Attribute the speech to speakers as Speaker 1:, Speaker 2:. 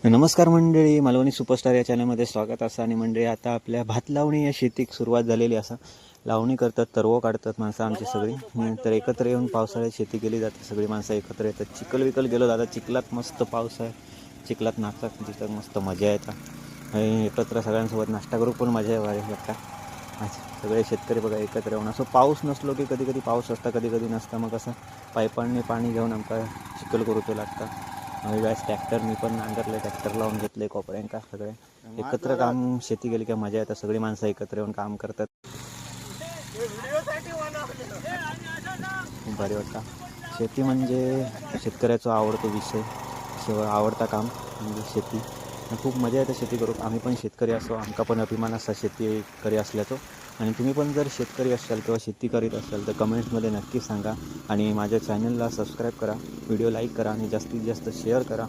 Speaker 1: नमस्कार मंडळी, मालवणी सुपरस्टार या चॅनलमध्ये स्वागत असा. आणि मंडळी आता आपल्या भात लावणी या शेतीक सुरुवात झालेली असा. लावणी करतात, तरव काढतात माणसं आमची सगळी. तर एकत्र येऊन पावसाळ्यात शेती केली जाते. सगळी माणसं एकत्र येतात. चिखल विकल गेलो दादा, चिखलात मस्त पाऊस आहे, चिखलात नाचतात तिथं मस्त मजा येतात. आणि एकत्र सगळ्यांसोबत नाश्ता करू पण मजा आहे बघा. सगळे शेतकरी बघा एकत्र येऊन. असं पाऊस नसलो की कधी कधी पाऊस असता, कधी कधी नसता. मग असं पाईपांनी पाणी घेऊन आमका चिखल करू तो लागता. गॅस ट्रॅक्टर मी पण नांगरले, ट्रॅक्टर लावून घेतले कोपऱ्यांका. सगळे एकत्र काम शेती केली की मजा येतात. सगळी माणसं एकत्र येऊन काम करतात, खूप भारी वाटतं. शेती म्हणजे शेतकऱ्याचा आवडतो विषय, शिवाय आवडता काम म्हणजे शेती. खूप मजा येते शेती करू. आम्ही पण शेतकरी असो, आमका पण अभिमान असा शेतकरी असल्याचो. आणि तुम्ही पण जर शेतकरी असाल किंवा शेती करीत असाल तर कमेंट्समध्ये नक्की सांगा. आणि माझ्या चॅनलला सबस्क्राईब करा, व्हिडिओ लाईक करा आणि जास्तीत जास्त शेअर करा.